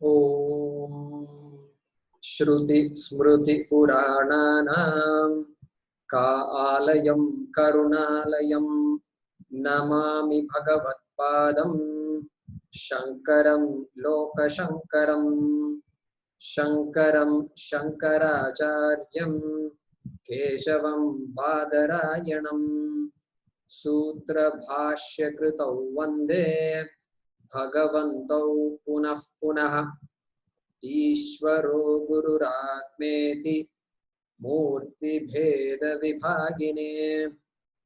ॐ श्रुति स्मृति पुराणानां आलयं करुणालयं नमामि भगवत्पादं शङ्करं लोकशङ्करं शङ्करं शङ्कराचार्यं केशवं बादरायणं सूत्रभाष्यकृतौ वन्दे भगवन्तौ पुनः पुनः ईश्वरो गुरुरात्मेति मूर्तिभेदविभागिने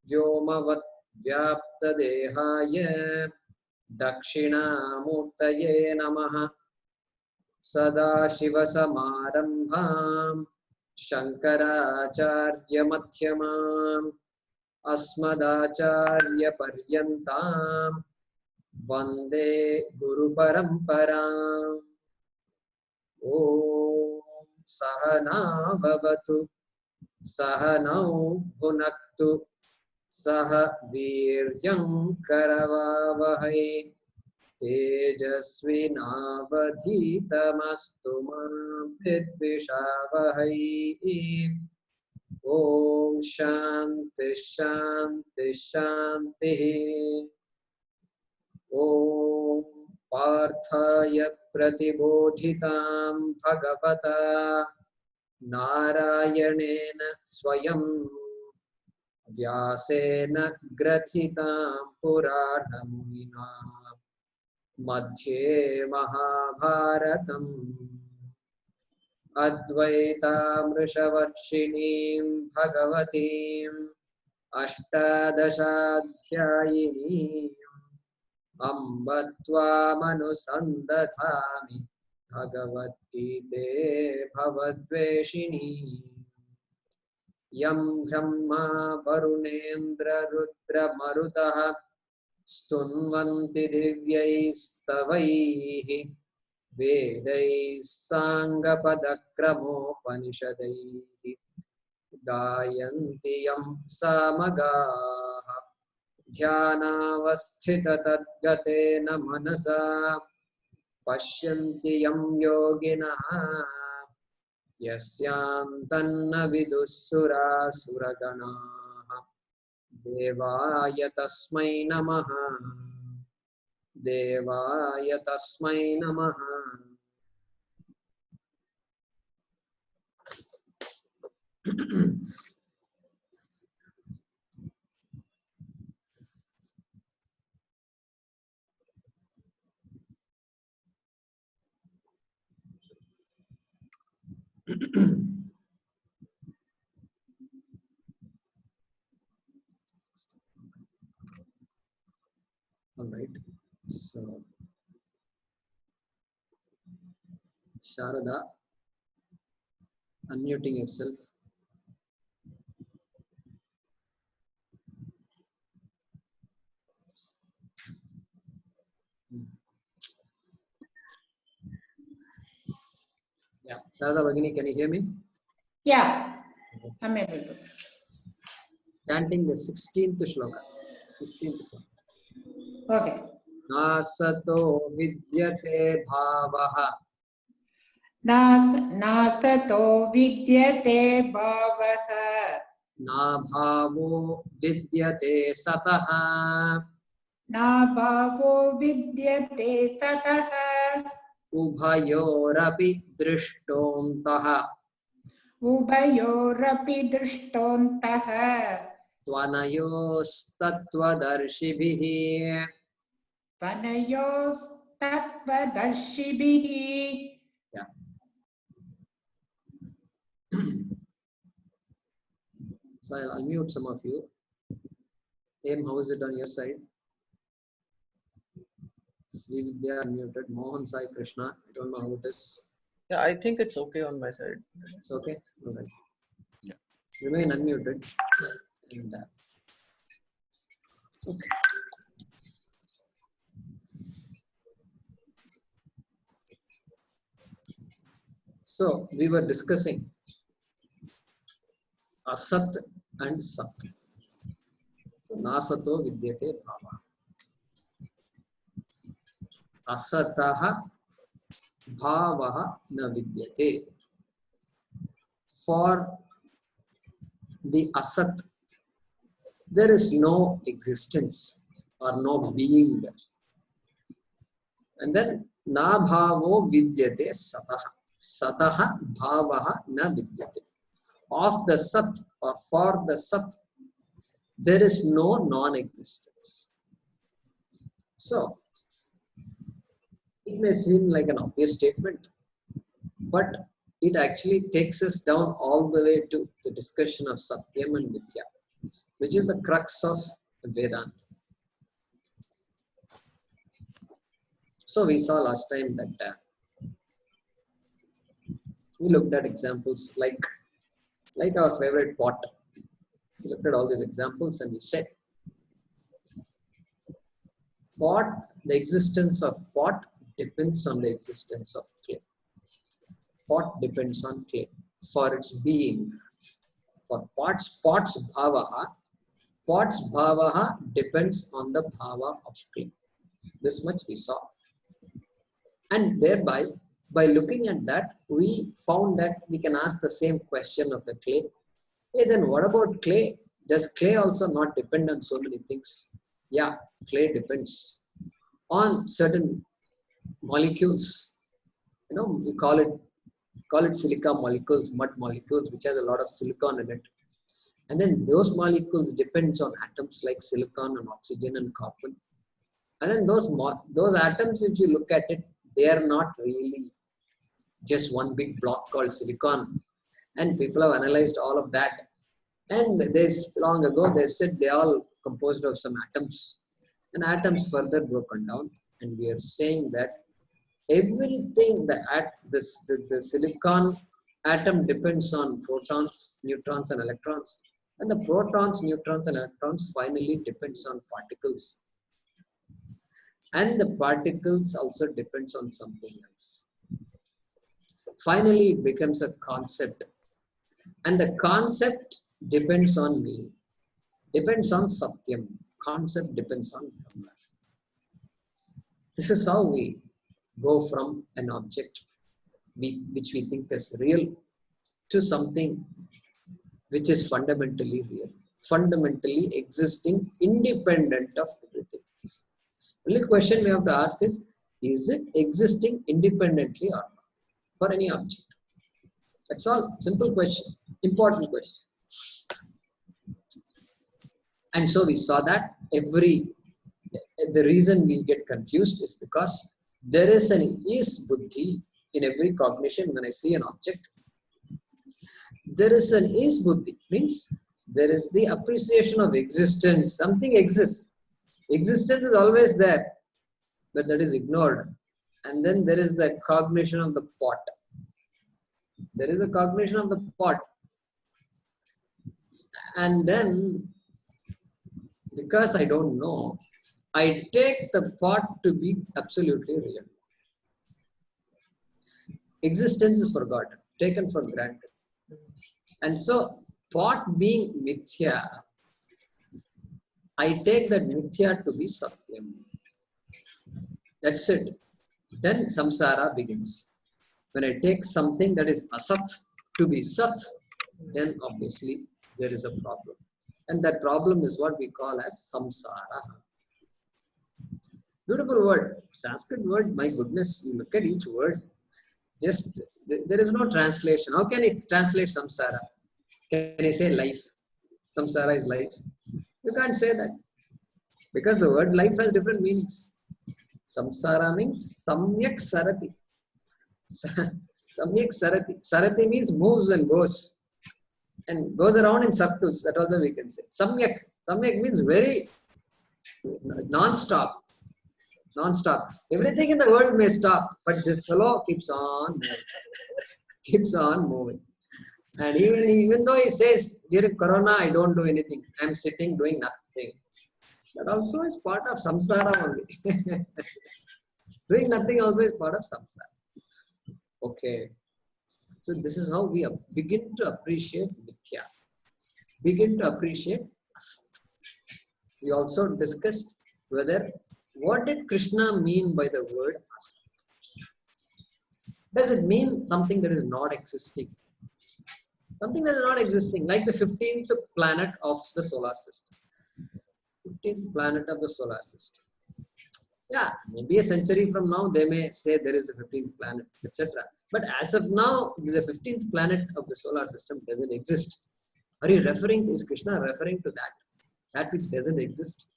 व्योमवद्व्याप्तदेहाय दक्षिणामूर्तये नमः। सदाशिवसमारम्भां शङ्कराचार्यमध्यमाम् अस्मदाचार्यपर्यन्तां वन्दे गुरुपरम्पराम्। ॐ सहना भवतु सहनौ भुनक्तु सह वीर्यं करवावहै तेजस्विनावधीतमस्तु मा विद्विषावहै। ॐ शान्ति शान्ति शान्तिः। ॐ पार्थाय प्रतिबोधितां भगवता नारायणेन स्वयं व्यासेन ग्रथितां पुराणमुनिना मध्ये महाभारतम् अद्वैतामृषवर्षिणीं भगवतीम् अष्टादशाध्यायिनीम् अम्ब त्वामनुसन्दधामि भगवद्गीते भवद्वेषिणी। यं ब्रह्मा वरुणेन्द्ररुद्रमरुतः स्तुन्वन्ति दिव्यैस्तवैः वेदैः साङ्गपदक्रमोपनिषदैः गायन्ति यं सामगाः ध्यानावस्थिततद्गतेन मनसा पश्यन्ति यं योगिनः यस्यान्तन्न विदुःसुरासुरगणाः देवाय तस्मै नमः देवाय तस्मै नमः। All right, so Sharada, unmuting yourself. Yeah, Sharada Bhagini, can you hear me? Yeah, I'm able to. Chanting the 16th shloka. 16th shloka. Okay. नासतो विद्यते भावः नासतो विद्यते भावः नाभावो विद्यते सतः नाभावो विद्यते सतः उभयोरपि दृष्टोऽन्तः उभयोरपि दृष्टोऽन्तः त्वनयोस्तत्त्वदर्शिभिः तनयोस्तत्त्वदर्शिभिः. Yeah. So I'll unmute some of you. Aim, how is it on your side? Sri Vidya unmuted. Mohan Sai Krishna, I don't know how it is. Yeah, I think it's okay on my side. It's okay? All right. Yeah. Remain unmuted. And, okay. So we were discussing Asat and Sat. So Nasato Vidyate Bhava. Asataha bhavaha na vidyate. For the asat, there is no existence or no being. And then na bhavo vidyate sataha. Sataha bhavaha na vidyate. Of the sat or for the sat, there is no non-existence. So, it may seem like an obvious statement, but it actually takes us down all the way to the discussion of Satyam and Mithya, which is the crux of Vedanta. So we saw last time that we looked at examples like our favorite pot. We looked at all these examples and we said, the existence of pot depends on the existence of clay. Pot depends on clay for its being. For pot's bhavaha depends on the bhava of clay. This much we saw. And thereby, by looking at that, we found that we can ask the same question of the clay. Hey, then what about clay? Does clay also not depend on so many things? Yeah, clay depends on certain molecules. You know, we call it silica molecules, mud molecules, which has a lot of silicon in it. And then those molecules depends on atoms like silicon and oxygen and carbon. And then those atoms, if you look at it, they are not really just one big block called silicon. And people have analyzed all of that. And long ago, they said they are all composed of some atoms. And atoms further broken down. And we are saying that everything, the silicon atom depends on protons, neutrons, and electrons. And the protons, neutrons, and electrons finally depends on particles. And the particles also depends on something else. Finally, it becomes a concept. And the concept depends on me. Depends on Satyam. Concept depends on Brahma. This is how we go from an object which we think is real to something which is fundamentally real, fundamentally existing independent of everything else. The only question we have to ask is it existing independently or not for any object? That's all. Simple question, important question. And so we saw that the reason we get confused is because there is an is buddhi in every cognition. When I see an object, there is an is buddhi, means there is the appreciation of existence. Something exists. Existence is always there, but that is ignored. And then there is the cognition of the pot. There is a cognition of the pot. And then, because I don't know, I take the pot to be absolutely real. Existence is forgotten, taken for granted. And so, pot being mithya, I take that mithya to be satyam. That's it. Then samsara begins. When I take something that is asat to be sat, then obviously there is a problem. And that problem is what we call as samsara. Beautiful word. Sanskrit word, my goodness, you look at each word. Just, there is no translation. How can it translate samsara? Can I say life? Samsara is life. You can't say that. Because the word life has different meanings. Samsara means samyak sarati. Samyak sarati. Sarati means moves and goes. And goes around in circles. That also we can say. Samyak. Samyak means very non-stop. Non-stop. Everything in the world may stop, but this fellow keeps on moving. Keeps on moving. And even though he says, during Corona, I don't do anything. I'm sitting doing nothing. That also is part of samsara only. Doing nothing also is part of samsara. Okay. So this is how we begin to appreciate mithya. Begin to appreciate asat. We also discussed what did Krishna mean by the word asat? Does it mean something that is not existing? Something that is not existing, like the 15th planet of the solar system. 15th planet of the solar system. Yeah, maybe a century from now, they may say there is a 15th planet, etc. But as of now, the 15th planet of the solar system doesn't exist. Are you referring, is Krishna referring to that? That which doesn't exist?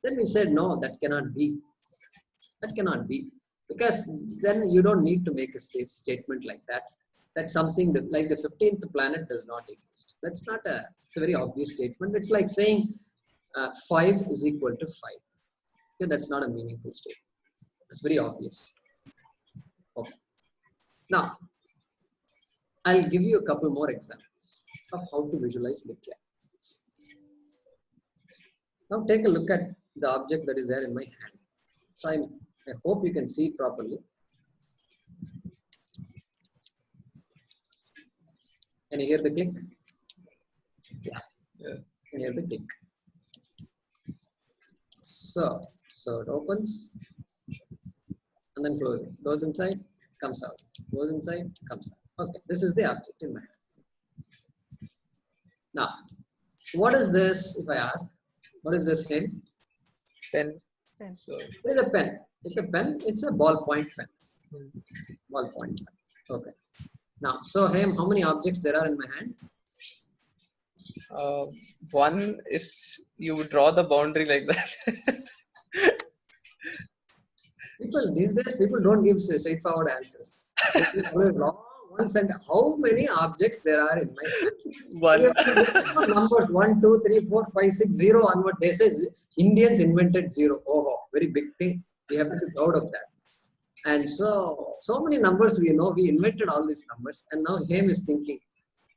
Then we said, no, that cannot be. That cannot be. Because then you don't need to make a safe statement like that. That's something that, like the 15th planet does not exist. That's not a, it's a very obvious statement. It's like saying 5 is equal to 5. Okay, that's not a meaningful statement. It's very obvious. Okay. Now, I'll give you a couple more examples of how to visualize mithya. Now take a look at the object that is there in my hand. So I hope you can see it properly. Can you hear the click? Yeah. Can you hear the click? So it opens and then closes. Goes inside, comes out. Goes inside, comes out. Okay, this is the object in my hand. Now, what is this? If I ask, what is this pen? Pen. So it is a pen. It's a pen. It's a ballpoint pen. Ballpoint pen. Okay. Now, so Hem, how many objects there are in my hand? One, if you draw the boundary like that. People these days, people don't give straightforward answers. People always long ones and how many objects there are in my hand? One. Numbers 1, 2, 3, 4, 5, 6, 0 onward. They say Indians invented 0. Oh, very big thing. We have to be proud of that. And so many numbers we know. We invented all these numbers, and now Hem is thinking.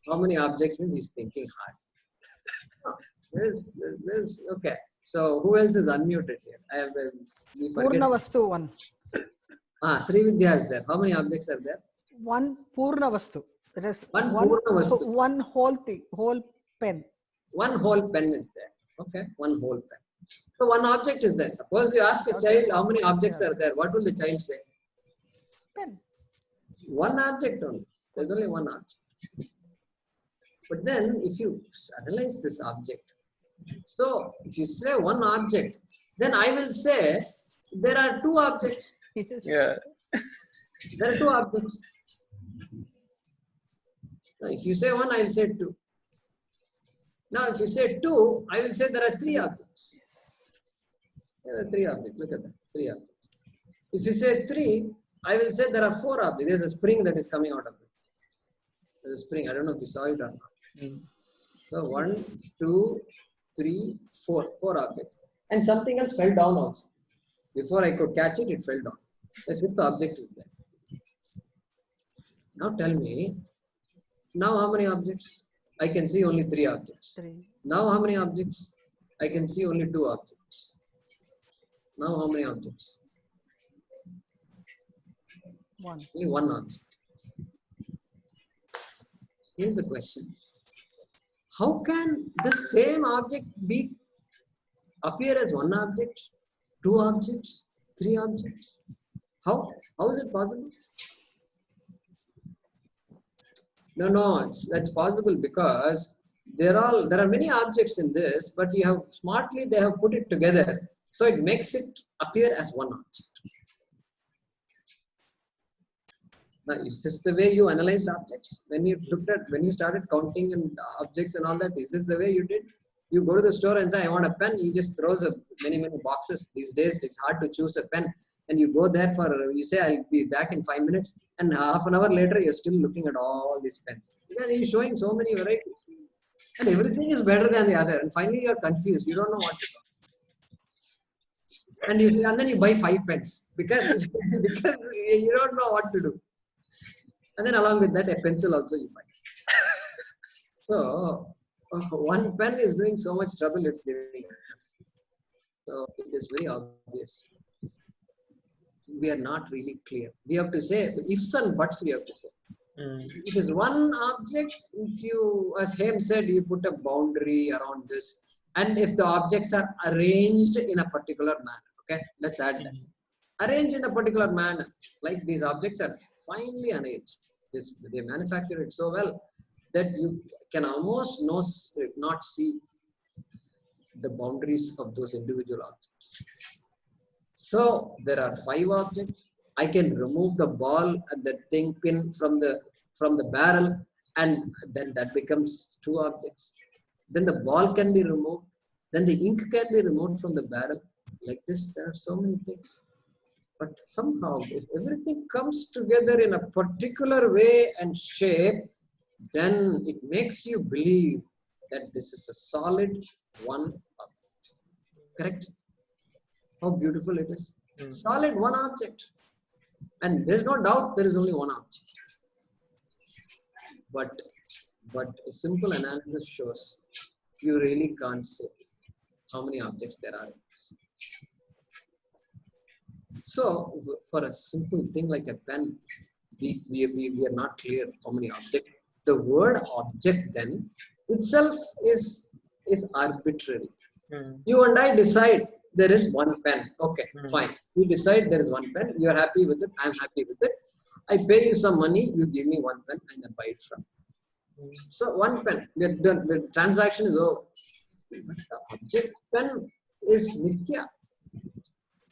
How many objects means he's thinking hard. This okay. So who else is unmuted here? I have Purna Vastu one. Sri Vidya is there. How many objects are there? One Purna Vastu. That is One Purna Vastu. one whole thing, whole pen. One whole pen is there. Okay, one whole pen. So one object is there. Suppose you ask a child how many objects are there. What will the child say? Pen. One object only. There's only one object. But then if you analyze this object, so if you say one object, then I will say there are two objects. Yeah. There are two objects. Now, if you say one, I will say two. Now, if you say two, I will say there are three objects. There are three objects. Look at that. Three objects. If you say three, I will say there are four objects. There's a spring that is coming out of it. There's a spring. I don't know if you saw it or not. So 1, 2, 3, 4. Four objects. And something else fell down also. Before I could catch it, it fell down. The fifth object is there. Now tell me, now how many objects? I can see only three objects. Now how many objects? I can see only two objects. Now how many objects? One. Only one object. Here's the question. How can the same object appear as one object, two objects, three objects? How is it possible? No, that's possible because there are many objects in this, but they have put it together, so it makes it appear as one object. Now, is this the way you analyzed objects? When you started counting and objects and all that, is this the way you did? You go to the store and say, I want a pen. He just throws many boxes. These days, it's hard to choose a pen. And you go there you say, I'll be back in 5 minutes. And half an hour later, you're still looking at all these pens. Because he's showing so many varieties. And everything is better than the other. And finally, you're confused. You don't know what to do. And then you buy 5 pens because you don't know what to do. And then along with that, a pencil also you buy. So, one pen is doing so much trouble, it's giving us. So, it is very obvious. We are not really clear. We have to say, ifs and buts we have to say. It is one object, if you, as Hem said, you put a boundary around this. And if the objects are arranged in a particular manner, okay, let's add that. arranged in a particular manner. Like these objects are finely arranged. They manufacture it so well that you can almost not see the boundaries of those individual objects. So there are 5 objects. I can remove the ball and the thing pin from the barrel, and then that becomes 2 objects. Then the ball can be removed. Then the ink can be removed from the barrel. Like this, there are so many things. But somehow, if everything comes together in a particular way and shape, then it makes you believe that this is a solid one object. Correct? How beautiful it is. Solid one object. And there's no doubt there is only one object. But a simple analysis shows you really can't say how many objects there are in this. So for a simple thing like a pen, we are not clear how many objects. The word object then itself is arbitrary. You and I decide there is one pen. Okay, fine. You decide there is one pen. You are happy with it. I am happy with it. I pay you some money. You give me one pen and I buy it from. So one pen. The transaction is over. But the object pen is mithya.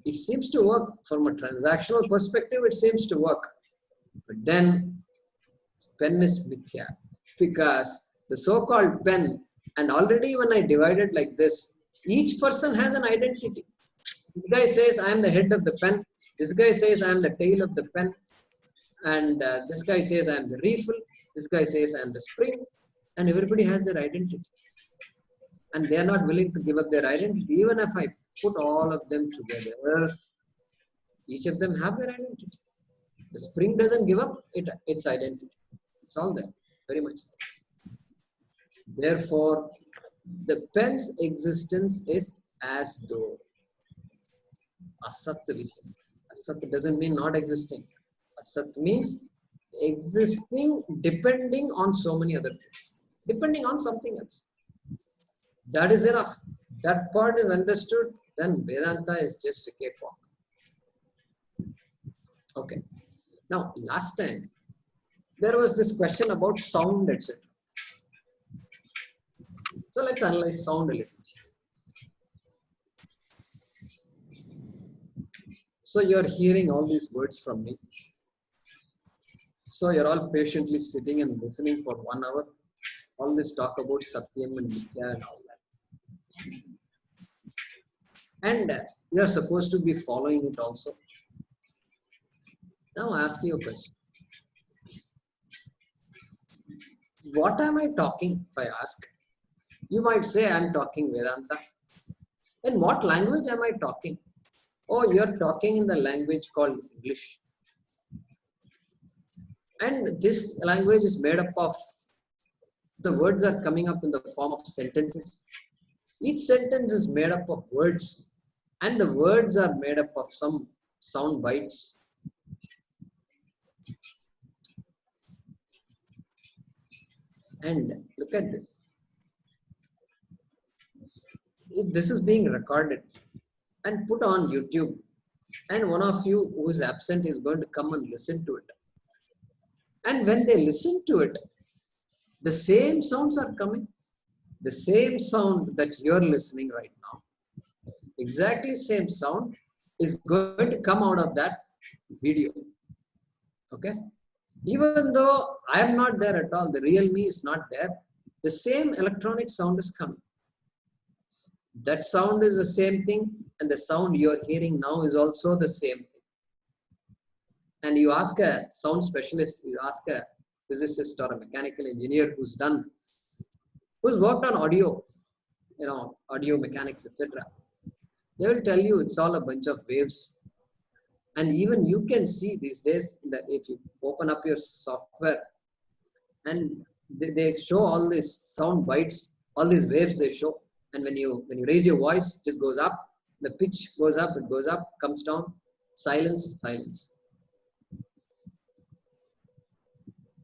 It seems to work from a transactional perspective. It seems to work, but then pen is mithya because the so-called pen. And already when I divide it like this, each person has an identity. This guy says I am the head of the pen. This guy says I am the tail of the pen. And this guy says I am the refill. This guy says I am the spring. And everybody has their identity. And they are not willing to give up their identity. Even if I put all of them together, each of them have their identity. The spring doesn't give up its identity. It's all there, very much there. Therefore, the pen's existence is as though Asat vision. Asat doesn't mean not existing. Asat means existing depending on so many other things, depending on something else. That is enough. That part is understood, then Vedanta is just a cakewalk. Okay. Now, last time, there was this question about sound, etc. So let's analyze sound a little. So you're hearing all these words from me. So you're all patiently sitting and listening for 1 hour. All this talk about Satyam and Mithya and all that. And you're supposed to be following it also. Now I ask you a question. What am I talking, if I ask? You might say I'm talking Vedanta. In what language am I talking? Oh, you're talking in the language called English. And this language is made up of, the words are coming up in the form of sentences. Each sentence is made up of words. And the words are made up of some sound bites. And look at this. If this is being recorded and put on YouTube, and one of you who is absent is going to come and listen to it. And when they listen to it, the same sounds are coming. The same sound that you're listening right now, exactly same sound is going to come out of that video. Okay? Even though I am not there at all, the real me is not there, the same electronic sound is coming. That sound is the same thing, and the sound you're hearing now is also the same thing. And you ask a sound specialist, you ask a physicist or a mechanical engineer who's worked on audio, audio mechanics, etc. They will tell you it's all a bunch of waves. And even you can see these days that if you open up your software and they show all these sound bites, all these waves they show. And when you raise your voice, it just goes up, the pitch goes up, it goes up, comes down, silence, silence.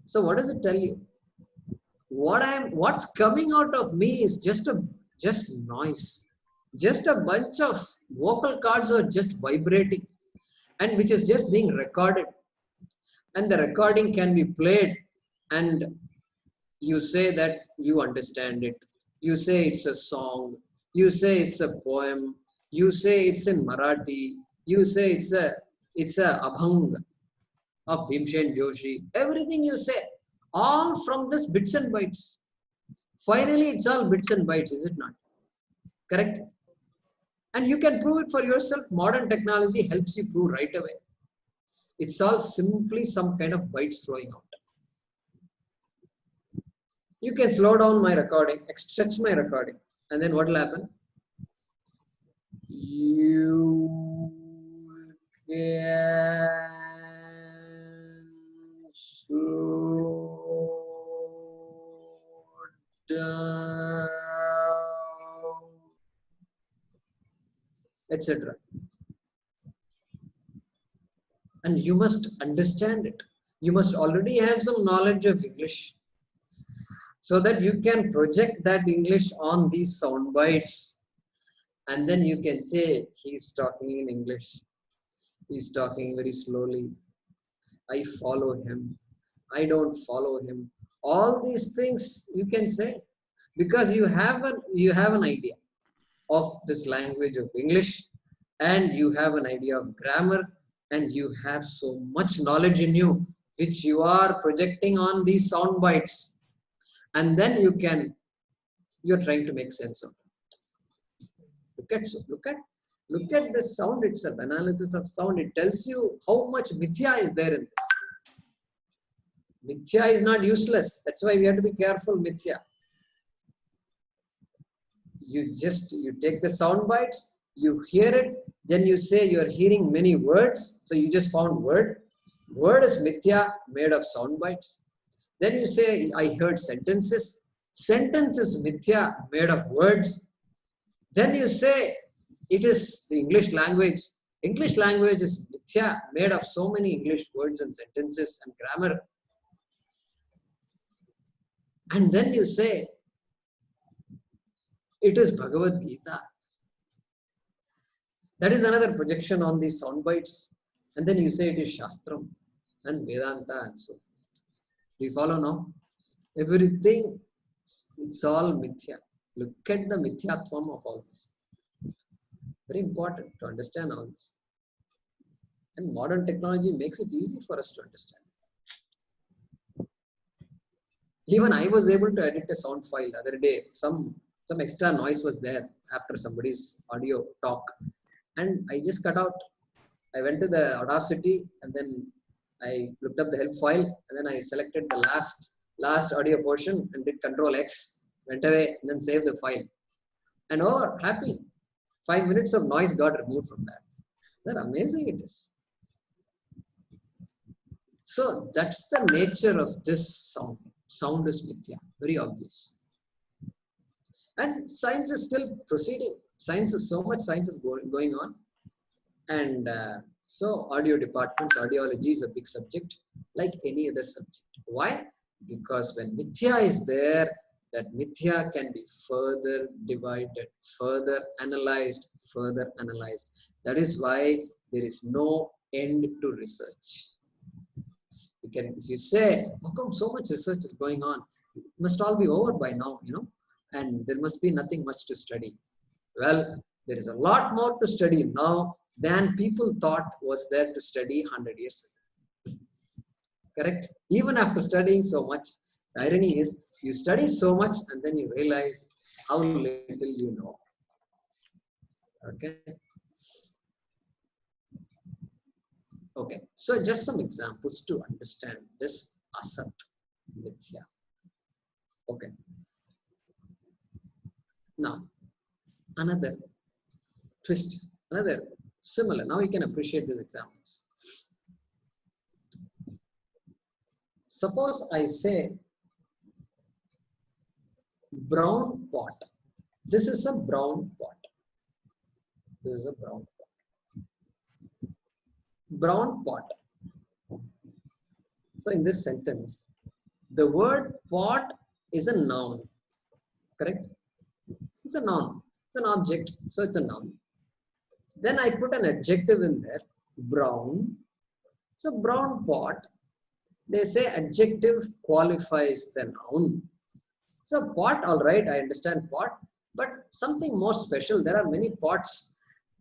So what does it tell you? What's coming out of me is just noise. Just a bunch of vocal cords are just vibrating. and which is just being recorded. And the recording can be played, and you say that you understand it. You say it's a song. You say it's a poem. You say it's in Marathi. You say it's a abhang of Bhimsen Joshi. Everything you say, all from this bits and bytes. Finally, it's all bits and bytes, is it not? Correct? And you can prove it for yourself. Modern technology helps you prove right away. It's all simply some kind of bytes flowing out. You can slow down my recording, stretch my recording, and then what will happen? You can slow down, etc. And you must understand it. You must already have some knowledge of English, so that you can project that English on these sound bites, and then you can say, he's talking in English, he's talking very slowly, I follow him, I don't follow him. All these things you can say, because you have an idea of this language of English, and you have an idea of grammar, and you have so much knowledge in you which you are projecting on these sound bites. And then you're trying to make sense of it. Look at the sound itself, analysis of sound. It tells you how much mithya is there in this. Mithya is not useless. That's why we have to be careful, mithya. You take the sound bites, you hear it, then you say you're hearing many words. So you just found word. Word is mithya, made of sound bites. Then you say, I heard sentences. Sentence is mithya, made of words. Then you say, it is the English language. English language is mithya, made of so many English words and sentences and grammar. And then you say, it is Bhagavad Gita. That is another projection on these sound bites. And then you say it is Shastram and Vedanta and so forth. Do you follow now? Everything, it's all mithya. Look at the mithyatvam of all this. Very important to understand all this. And modern technology makes it easy for us to understand. Even I was able to edit a sound file the other day. Some extra noise was there after somebody's audio talk. And I just cut out. I went to the Audacity, and then I looked up the help file, and then I selected the last audio portion and did Control X, went away, and then saved the file. And oh, happy. 5 minutes of noise got removed from that. That amazing it is. So that's the nature of this sound. Sound is mithya, very obvious. And science is still proceeding. Science is going on. And so audio departments, audiology is a big subject like any other subject. Why? Because when mithya is there, that mithya can be further divided, further analyzed. That is why there is no end to research. If you say, how come so much research is going on? It must all be over by now, and there must be nothing much to study. Well, there is a lot more to study now than people thought was there to study 100 years ago. Correct? Even after studying so much, the irony is you study so much and then you realize how little you know. Okay? Okay, so just some examples to understand this Asat mithya. Okay. Now, another twist, another similar. Now you can appreciate these examples. Suppose I say brown pot. This is a brown pot. This is a brown pot. Brown pot. So in this sentence, the word pot is a noun. Correct? It's a noun. It's an object. So it's a noun. Then I put an adjective in there. brown. So brown pot, they say adjective qualifies the noun. So pot, all right, I understand pot, but something more special. There are many pots,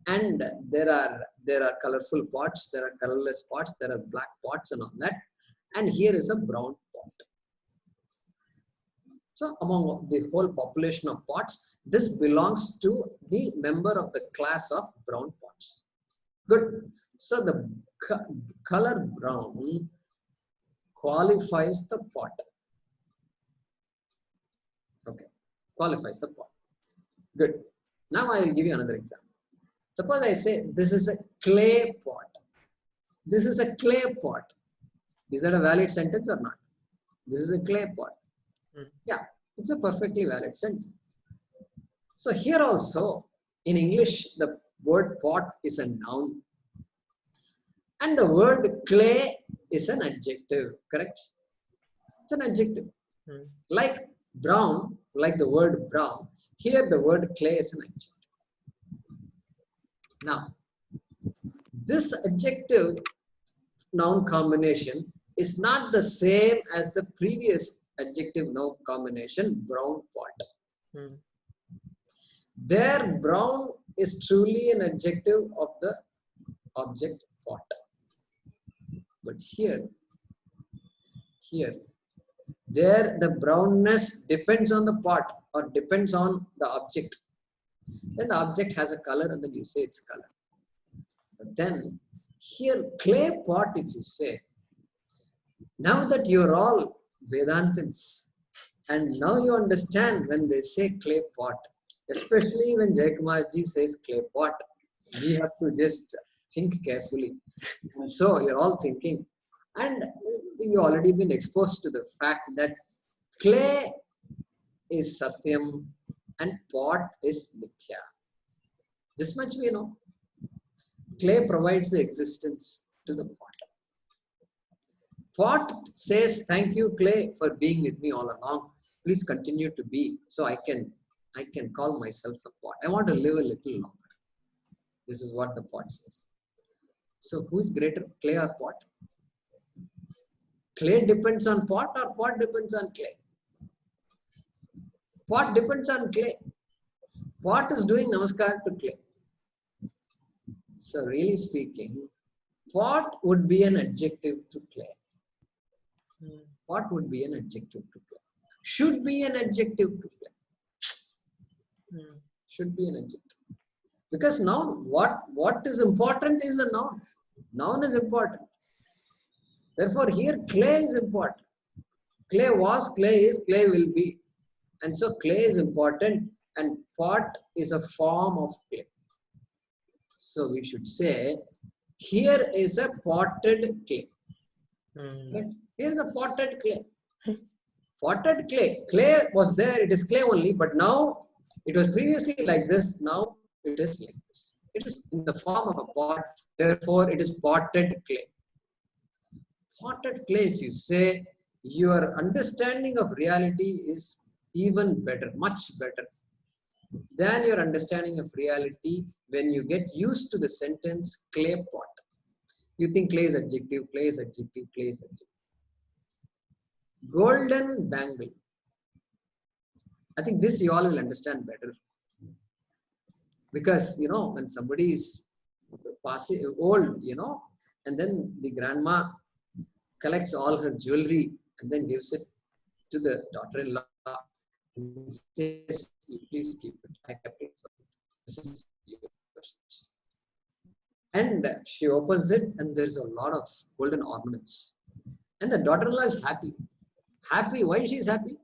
and there are colorful pots, there are colorless pots, there are black pots and all that. And here is a brown pot. So among the whole population of pots, this belongs to the member of the class of brown pots. Good. So the color brown qualifies the pot. Okay, qualifies the pot. Good. Now I will give you another example. Suppose I say this is a clay pot. This is a clay pot. Is that a valid sentence or not? This is a clay pot. Yeah, it's a perfectly valid sentence. So here also, in English, the word pot is a noun. And the word clay is an adjective, correct? It's an adjective. Like brown, like the word brown, here the word clay is an adjective. Now, this adjective noun combination is not the same as the previous adjective noun combination, brown pot. There, brown is truly an adjective of the object pot. But here, there the brownness depends on the pot or depends on the object. Then the object has a color and then you say it's color. But then here, clay pot, if you say, now that you're all Vedantins, and now you understand when they say clay pot, especially when Jaykumarji says clay pot, we have to just think carefully. And so you're all thinking, and you've already been exposed to the fact that clay is Satyam and pot is mithya. This much we know. Clay provides the existence to the pot. Pot says, thank you, clay, for being with me all along. Please continue to be, so I can call myself a pot. I want to live a little longer. This is what the pot says. So who is greater, clay or pot? Clay depends on pot or pot depends on clay? Pot depends on clay. Pot is doing namaskar to clay. So really speaking, pot would be an adjective to clay. Pot would be an adjective to clay. Should be an adjective to clay. Should be an adjective. Because now what is important is the noun. Noun is important. Therefore here clay is important. Clay was, clay is, clay will be. And so clay is important and pot is a form of clay. So we should say, here is a potted clay. Here is a potted clay. Potted clay. Clay was there, it is clay only, but now it was previously like this, now it is like this. It is in the form of a pot, therefore it is potted clay. Potted clay, if you say, your understanding of reality is even better, much better than your understanding of reality when you get used to the sentence clay pot. You think clay is adjective, clay is adjective, clay is adjective. Golden bangle. I think this you all will understand better. Because, when somebody is passing old, and then the grandma collects all her jewelry and then gives it to the daughter-in-law and says, please keep it. I kept it for you. This is yours. And she opens it and there's a lot of golden ornaments. And the daughter-in-law is happy. Happy. Why she is happy?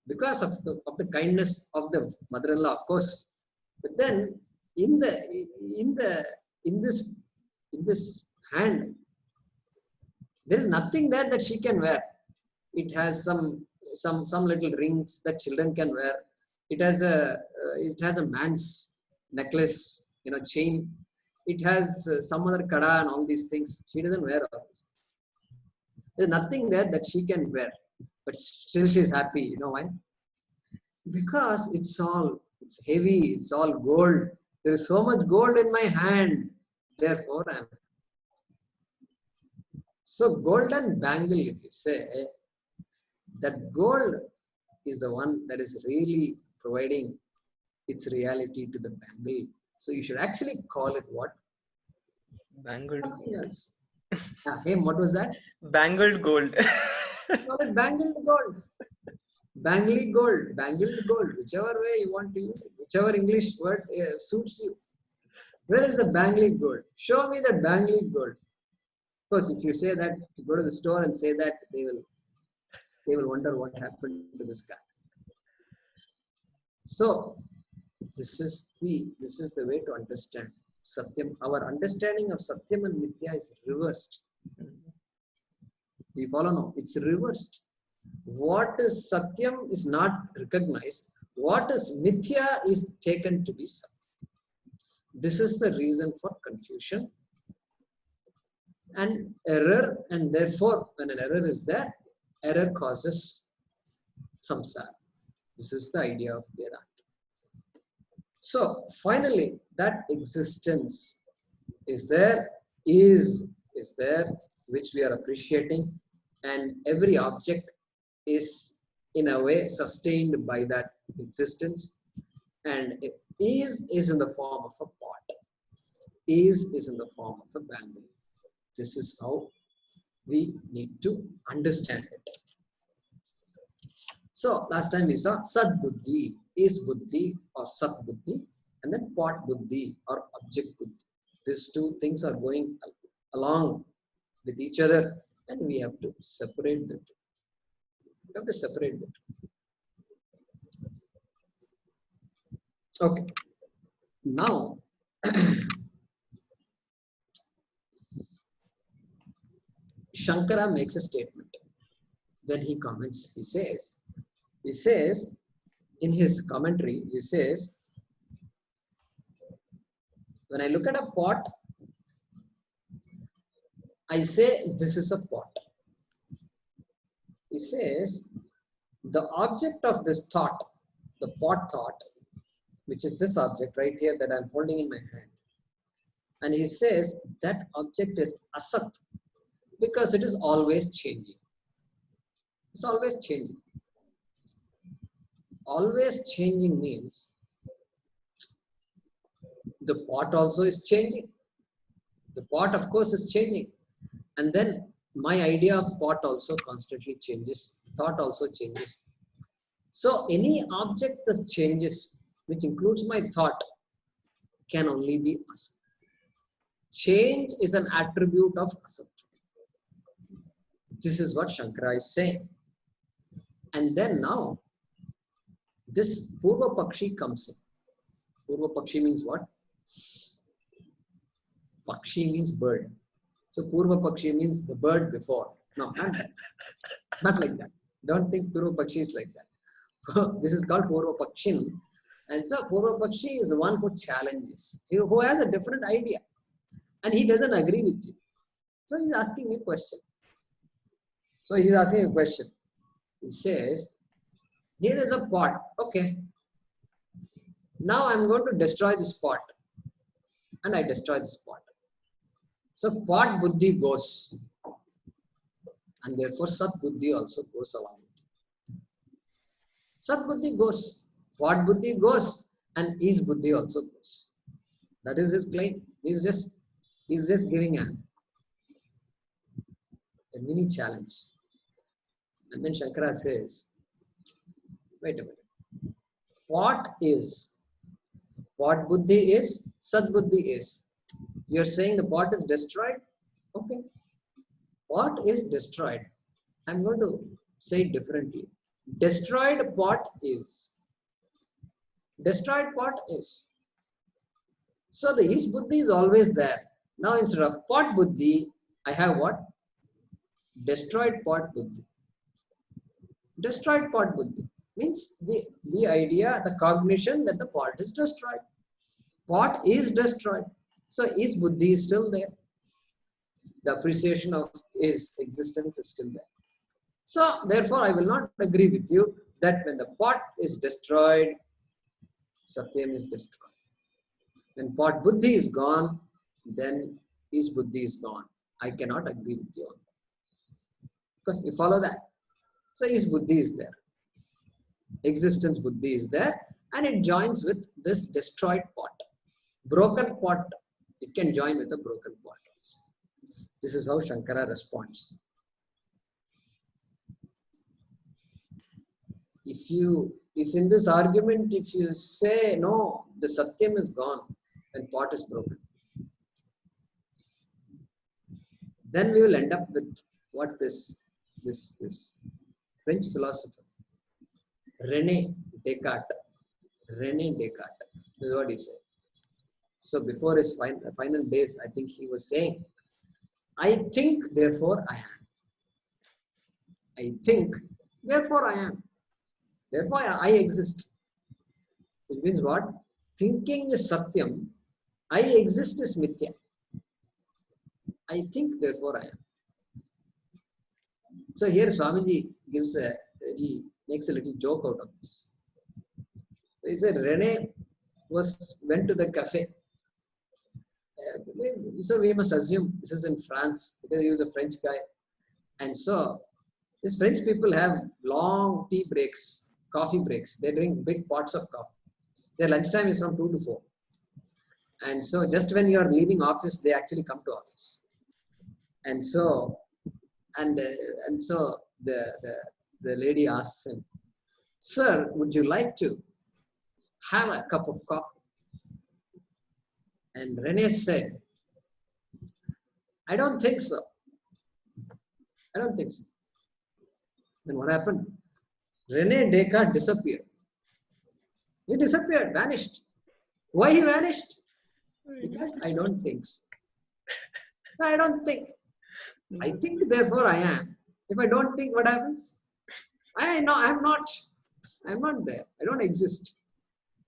Because of the kindness of the mother-in-law, of course. But then in this hand, there is nothing there that she can wear. It has some little rings that children can wear. It has a man's necklace, chain. It has some other kada and all these things. She doesn't wear all these things. There's nothing there that she can wear, but still she's happy. You know why? Because it's heavy. It's all gold. There is so much gold in my hand. Therefore, I am. So golden bangle, if you say, that gold is the one that is really providing its reality to the bangle. So you should actually call it what? Bangled Something gold. else. Hey, what was that? Bangled gold. Call it bangled gold. Bangled gold. Bangled gold. Whichever way you want to use it. Whichever English word suits you. Where is the bangled gold? Show me the bangled gold. Of course, if you say that, if you go to the store and say that, they will wonder what happened to this guy. So this is the way to understand Satyam. Our understanding of Satyam and Mithya is reversed. Do you follow now? It's reversed. What is Satyam is not recognized. What is Mithya is taken to be Satyam. This is the reason for confusion and error, and therefore when an error is there, error causes samsara. This is the idea of Vedanta. So finally, that existence is there, which we are appreciating, and every object is in a way sustained by that existence, and it is in the form of a pot, is in the form of a bangle. This is how we need to understand it. So last time we saw Sad Buddhi, is Buddhi or Sat Buddhi, and then Pot Buddhi or Object Buddhi. These two things are going along with each other, and we have to separate them. We have to separate them. Okay. Now, Shankara makes a statement. When he comments, he says in his commentary, he says, when I look at a pot, I say this is a pot. He says the object of this thought, the pot thought, which is this object right here that I'm holding in my hand, and he says that object is Asat because it is always changing. It's always changing. Always changing means the pot also is changing. The pot, of course, is changing. And then my idea of pot also constantly changes. Thought also changes. So any object that changes, which includes my thought, can only be Asat. Change is an attribute of Asat. This is what Shankara is saying. And then now, this Purva Pakshi comes in. Purva Pakshi means what? Pakshi means bird. So Purva Pakshi means the bird before. No, not like that. Don't think Purva Pakshi is like that. This is called Purva Pakshin. And so Purva Pakshi is the one who challenges, who has a different idea. And he doesn't agree with you. So he's asking a question. He says, here is a pot. Okay. Now I'm going to destroy this pot. And I destroy this pot. So pot buddhi goes. And therefore Sat Buddhi also goes along with it. Sat Buddhi goes. Pot Buddhi goes. And Is Buddhi also goes. That is his claim. He's just giving a mini challenge. And then Shankara says, wait a minute. Pot buddhi is, Sat Buddhi is. You're saying the pot is destroyed? Okay. Pot is destroyed. I'm going to say it differently. Destroyed pot is. Destroyed pot is. So the Is Buddhi is always there. Now instead of pot buddhi, I have what? Destroyed pot buddhi. Destroyed pot buddhi means the idea, the cognition that the pot is destroyed. Pot is destroyed. So Is Buddhi is still there. The appreciation of Is existence is still there. So therefore I will not agree with you that when the pot is destroyed, Satyam is destroyed. When pot Buddhi is gone, then his buddhi is gone. I cannot agree with you. Okay, you follow that? So his buddhi is there. Existence buddhi is there, and it joins with this destroyed pot. Broken pot, it can join with a broken pot also. This is how Shankara responds. If in this argument, if you say no, the Satyam is gone and pot is broken, then we will end up with what this French philosopher René Descartes. This is what he said. So before his final days, I think he was saying, I think, therefore I am. I think, therefore I am. Therefore I exist. Which means what? Thinking is Satyam. I exist is mithya. I think, therefore I am. So here Swamiji makes a little joke out of this. He said René went to the cafe. So we must assume this is in France because he was a French guy. And so these French people have long tea breaks, coffee breaks. They drink big pots of coffee. Their lunchtime is from 2 to 4. And so just when you are leaving office, they actually come to office. And so the lady asks him, Sir, would you like to have a cup of coffee? And René said, I don't think so. I don't think so. Then what happened? René Descartes disappeared. He disappeared, vanished. Why he vanished? Because I don't think so. No, I don't think. I think, therefore I am. If I don't think, what happens? I'm not there. I don't exist.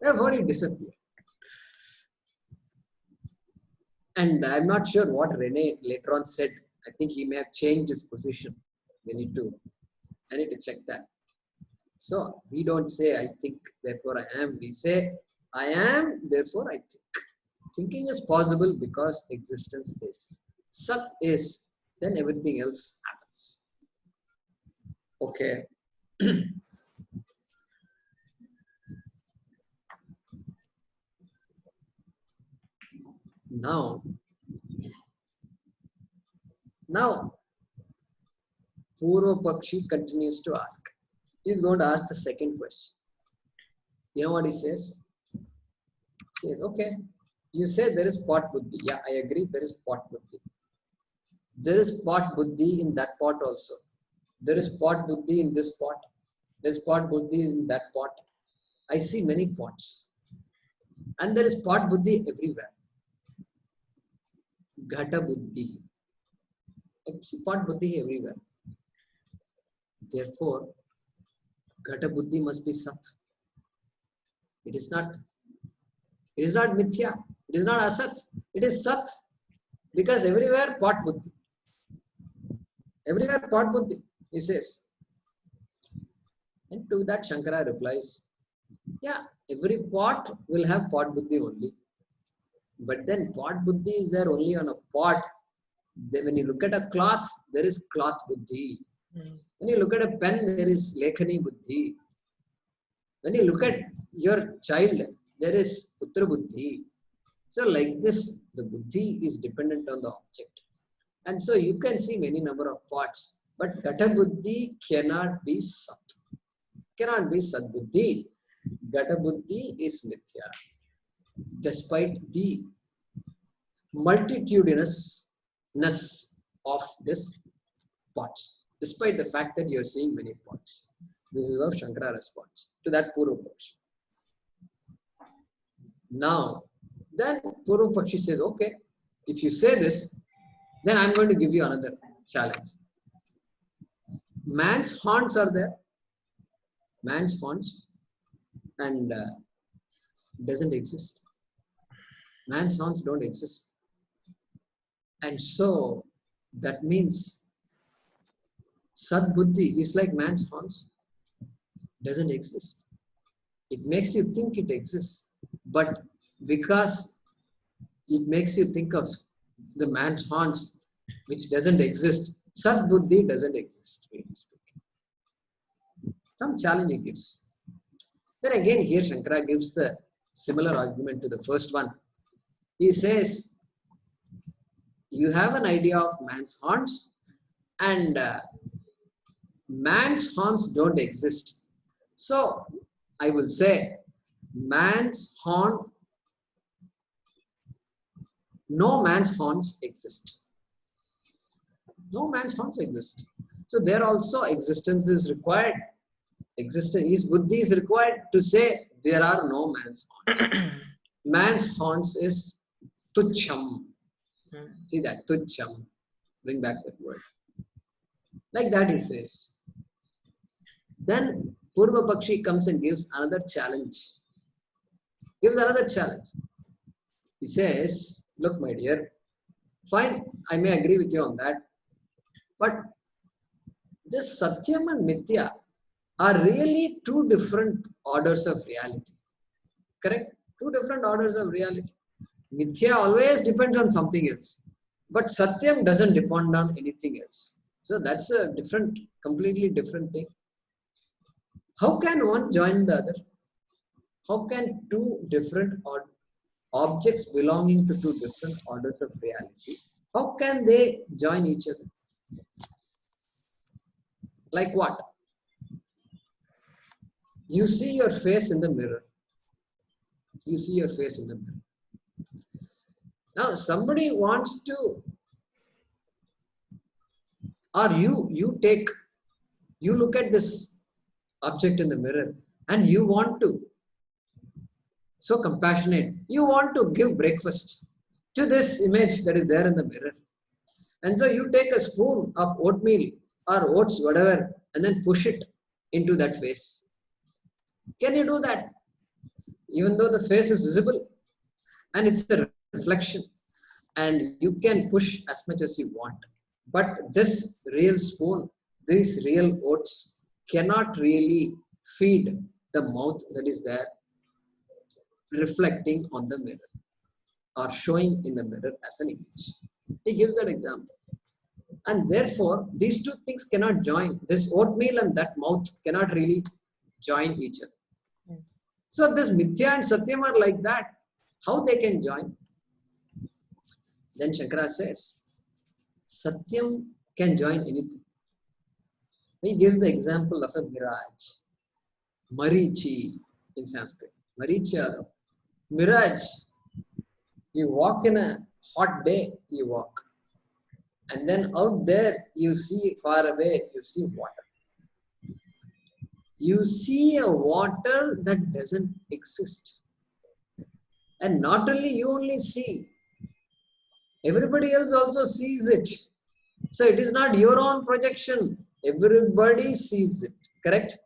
Therefore he disappeared. And I'm not sure what René later on said. I think he may have changed his position. I need to check that. So we don't say I think, therefore I am. We say I am, therefore I think. Thinking is possible because existence is. Sat is, then everything else happens. Okay. Now, Purva Pakshi continues to ask. He's going to ask the second question. You know what he says? He says, okay, you say there is pot buddhi. Yeah, I agree, there is pot buddhi. There is pot buddhi in that pot also. There is pot buddhi in this pot. There is pot buddhi in that pot. I see many pots. And there is pot buddhi everywhere. Ghata buddhi. I see pot buddhi everywhere. Therefore, Ghata buddhi must be Sat. It is not mithya. It is not Asat. It is Sat. Because everywhere pot buddhi. Everywhere pot buddhi, he says. And to that Shankara replies, yeah, every pot will have pot buddhi only. But then pot buddhi is there only on a pot. Then when you look at a cloth, there is cloth buddhi. When you look at a pen, there is lekhani buddhi. When you look at your child, there is putra buddhi. So like this, the buddhi is dependent on the object. And so you can see many number of pots. But Ghata buddhi cannot be Sat. Cannot be Sat buddhi. Ghata buddhi is mithya. Despite the multitudinousness of this pots. Despite the fact that you are seeing many pots. This is how Shankara responds to that Purva Pakshi. Now, then Purva Pakshi says, okay, if you say this, then I'm going to give you another challenge. Man's horns are there. Man's horns and doesn't exist. Man's horns don't exist. And so that means Sat Buddhi is like man's horns, doesn't exist. It makes you think it exists, but because it makes you think of the man's horns, which doesn't exist. Sat Buddhi doesn't exist, really speaking. Some challenge he gives. Then again, here Shankara gives the similar argument to the first one. He says, you have an idea of man's horns, and man's horns don't exist. So I will say, man's horn, no man's horns exist. No man's horns exist. So there also existence is required. Existence, buddhi is required to say there are no man's horns. Man's horns is tuchham. See that, tuchham. Bring back that word. Like that he says. Then Purva Pakshi comes and gives another challenge. Gives another challenge. He says, look my dear, fine, I may agree with you on that. But this Satyam and Mithya are really two different orders of reality. Correct? Two different orders of reality. Mithya always depends on something else. But Satyam doesn't depend on anything else. So that's a different, completely different thing. How can one join the other? How can two different objects belonging to two different orders of reality, how can they join each other? Like what? You see your face in the mirror. You see your face in the mirror. Now somebody wants to, or you look at this object in the mirror and you want to, so compassionate, you want to give breakfast to this image that is there in the mirror. And so you take a spoon of oatmeal or oats, whatever, and then push it into that face. Can you do that? Even though the face is visible and it's a reflection and you can push as much as you want. But this real spoon, these real oats cannot really feed the mouth that is there reflecting on the mirror or showing in the mirror as an image. He gives that example. And therefore, these two things cannot join. This oatmeal and that mouth cannot really join each other. So this mithya and satyam are like that. How they can join? Then Shankara says, satyam can join anything. He gives the example of a mirage. Marichi in Sanskrit. Maricha, mirage. You walk in a hot day, you walk. And then out there, you see far away, you see water. You see a water that doesn't exist. And not only you only see, everybody else also sees it. So it is not your own projection. Everybody sees it. Correct?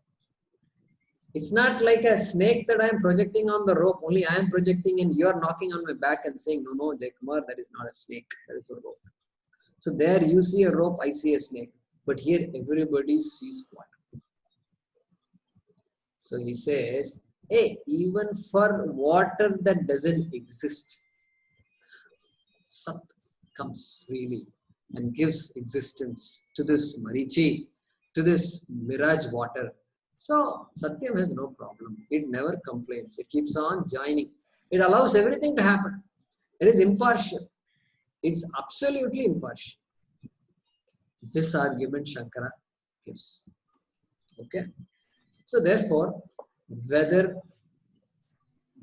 It's not like a snake that I am projecting on the rope. Only I am projecting and you are knocking on my back and saying, no, Jaykumar, that is not a snake. That is a rope. So there you see a rope, I see a snake. But here everybody sees water. So he says, hey, even for water that doesn't exist, Sat comes freely and gives existence to this Marichi, to this mirage water. So Satyam has no problem. It never complains. It keeps on joining. It allows everything to happen. It is impartial. It's absolutely impartial. This argument Shankara gives. Okay. So therefore, whether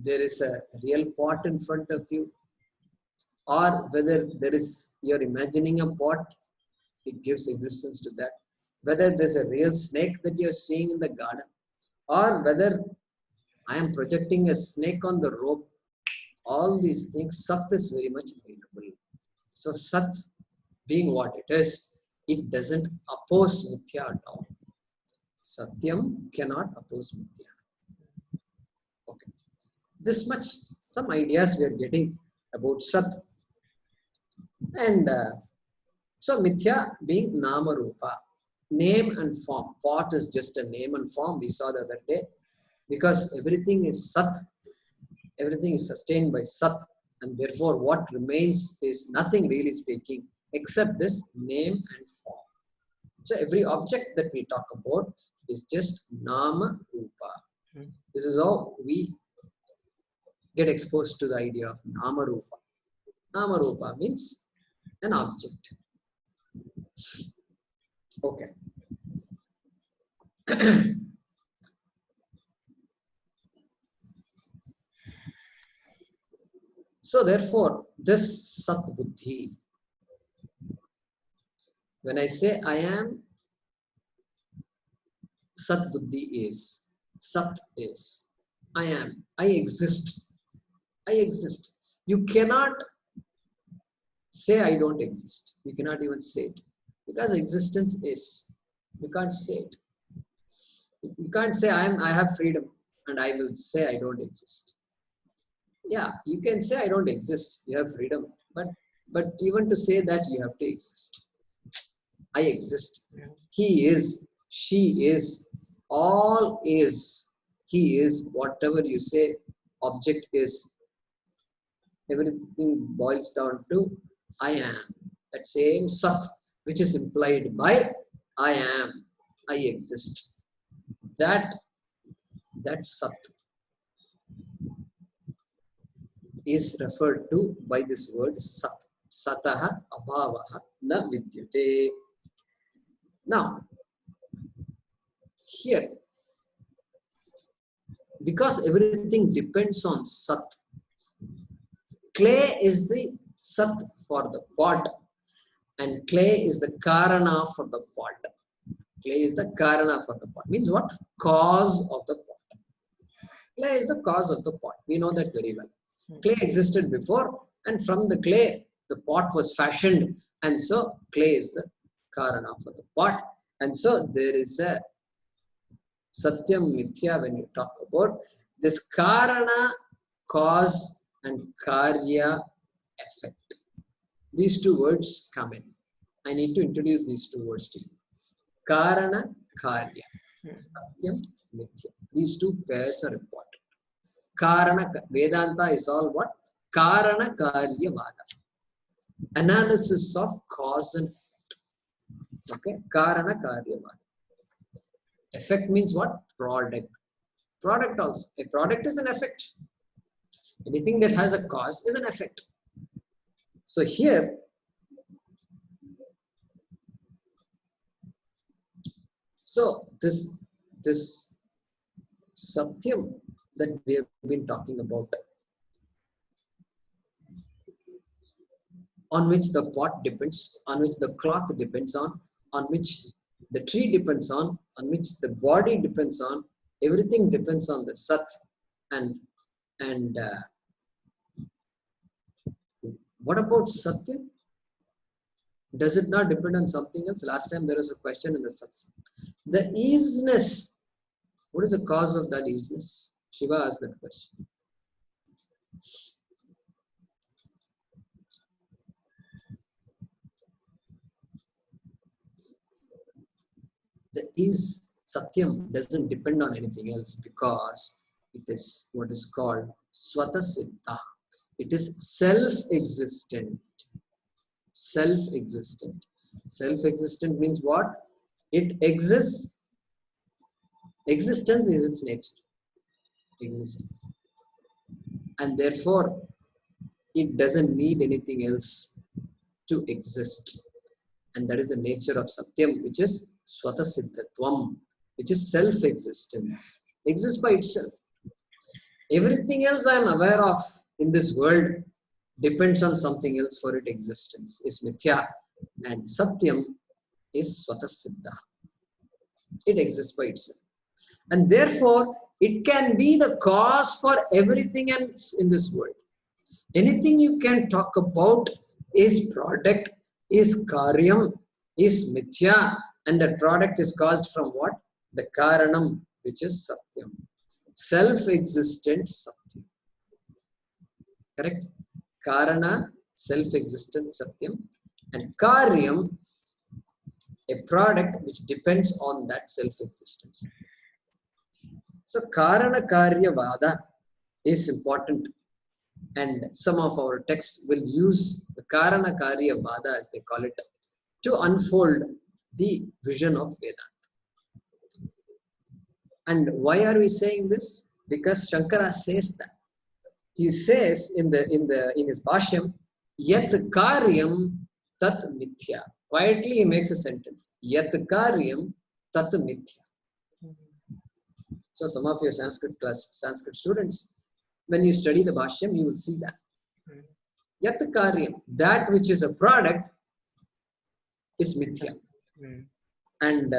there is a real pot in front of you or whether there is, you're imagining a pot, it gives existence to that. Whether there's a real snake that you're seeing in the garden or whether I am projecting a snake on the rope, all these things, Sat is very much available. So Sat being what it is, it doesn't oppose mithya at all. Satyam cannot oppose mithya. Okay. This much, some ideas we are getting about Sat. And so mithya being nama rupa, name and form. Pot is just a name and form, we saw the other day. Because everything is Sat, everything is sustained by Sat. And therefore, what remains is nothing really speaking except this name and form. So every object that we talk about is just nama rupa. This is how we get exposed to the idea of nama rupa. Nama rupa means an object. Okay. So therefore, this Sat Buddhi, when I say I am, Sat Buddhi is, Sat is, I am, I exist. I exist. You cannot say I don't exist. You cannot even say it. Because existence is. You can't say it. You can't say I have freedom and I will say I don't exist. Yeah, you can say I don't exist. You have freedom. But even to say that, you have to exist. I exist. He is, she is, all is, he is, whatever you say, object is. Everything boils down to I am. That same Sat, which is implied by I am, I exist. That Sat is referred to by this word Sat. Sataha abhavaha na vidyate. Now, here, because everything depends on Sat, clay is the Sat for the pot and clay is the Karana for the pot. Clay is the Karana for the pot. Means what? Cause of the pot. Clay is the cause of the pot. We know that very well. Clay existed before and from the clay, the pot was fashioned and so clay is the Karana for the pot. And so there is a Satyam Mithya when you talk about this Karana, cause and Karya, effect. These two words come in. I need to introduce these two words to you. Karana, Karya. Satyam, Mithya. These two pairs are important. Karana, Vedanta is all what? Karana, Karya, Vada. Analysis of cause and effect. Okay? Karana, Karya, Vada. Effect means what? Product. Product also. A product is an effect. Anything that has a cause is an effect. So here, so this Satyam that we have been talking about, on which the pot depends, on which the cloth depends on which the tree depends on which the body depends on, everything depends on the Sat. And what about Satyam? Does it not depend on something else? Last time there was a question in the Sats. The easiness, what is the cause of that easiness? Shiva asked that question. The ease, Satyam, doesn't depend on anything else because it is what is called Swata Siddha. It is self-existent. Self-existent. Self-existent means what? It exists. Existence is its nature. Existence. And therefore, it doesn't need anything else to exist. And that is the nature of Satyam, which is Swata Siddhatvam, which is self-existence. Exists by itself. Everything else I am aware of in this world depends on something else for its existence, is mithya. And Satyam is Swata Siddha. It exists by itself. And therefore, it can be the cause for everything else in this world. Anything you can talk about is product, is karyam, is mithya, and the product is caused from what? The karanam, which is Satyam. Self-existent Satyam. Correct? Karana, self-existent Satyam, and karyam, a product which depends on that self-existence. So Karana Karya Vada is important And some of our texts will use the Karana Karya Vada, as they call it, to unfold the vision of Vedanta. And why are we saying this? Because Shankara says that. He says in his Bhashyam, Yat Karyam Tat Mithya. Quietly he makes a sentence. Yat Karyam Tat Mithya. So some of your Sanskrit students, when you study the Bhashyam, you will see that. Yat Karyam, that which is a product, is Mithya. And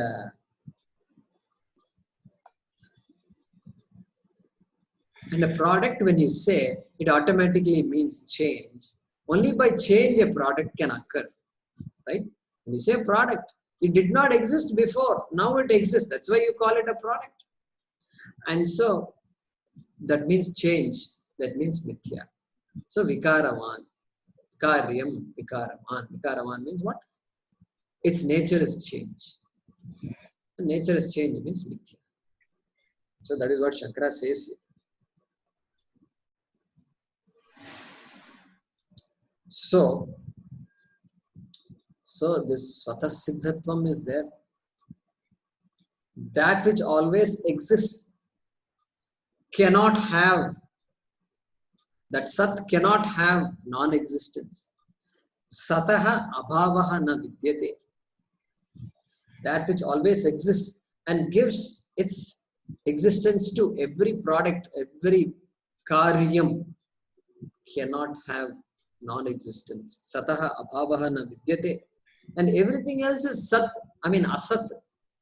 a product, when you say, it automatically means change. Only by change a product can occur, right? When you say product, it did not exist before. Now it exists. That's why you call it a product. And so that means change. That means mithya. So vikaravan, karyam, vikaravan. Vikaravan means what? Its nature is change. Nature is change, it means mithya. So that is what Shankara says here. So this Swatah Siddhatvam is there. That which always exists cannot have, that Sat cannot have non-existence. Sataha abhavaha na vidyate. That which always exists and gives its existence to every product, every karyam, cannot have non-existence. Sataha abhavaha na vidyate. And everything else is Sat, Asat.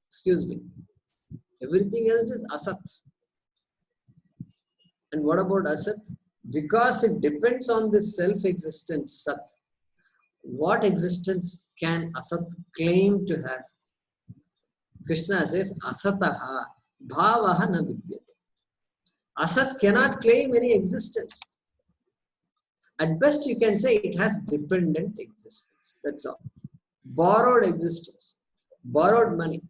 Excuse me. Everything else is Asat. And what about Asat? Because it depends on this self-existent Sat. What existence can Asat claim to have? Krishna says, Asataha bhavaha na vidyate. Asat cannot claim any existence. At best, you can say it has dependent existence. That's all. Borrowed existence. Borrowed money.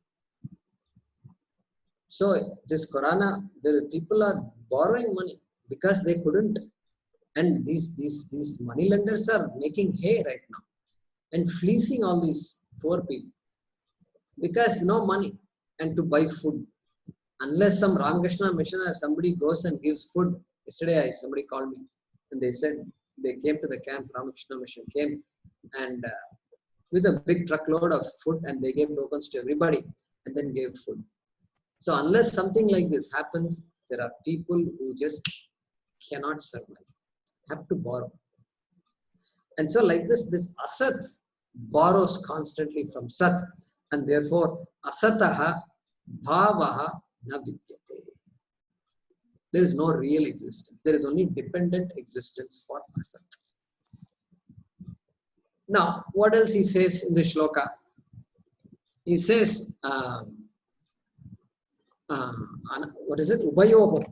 So this Corona, the people are borrowing money because they couldn't. And these money lenders are making hay right now and fleecing all these poor people because no money and to buy food. Unless some Ramakrishna mission or somebody goes and gives food. Yesterday somebody called me and they said they came to the camp, Ramakrishna mission came and with a big truckload of food and they gave tokens to everybody and then gave food. So unless something like this happens, there are people who just cannot survive, have to borrow. And so like this Asat borrows constantly from Sat, and therefore Asataha bhavaha na vidyate. There is no real existence. There is only dependent existence for Asat. Now, what else he says in the shloka? He says, what is it? Ubayoho.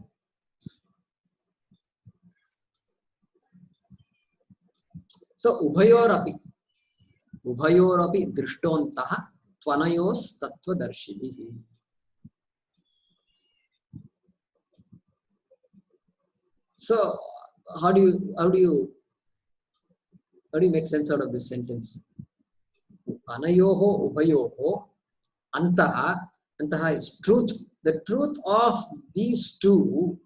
So, Ubayorapi drishtontaha tvanayos tattvadarshinihi. So, how do you make sense out of this sentence? Anayoho ubayoho antaha. Antaha is truth. The truth of these two,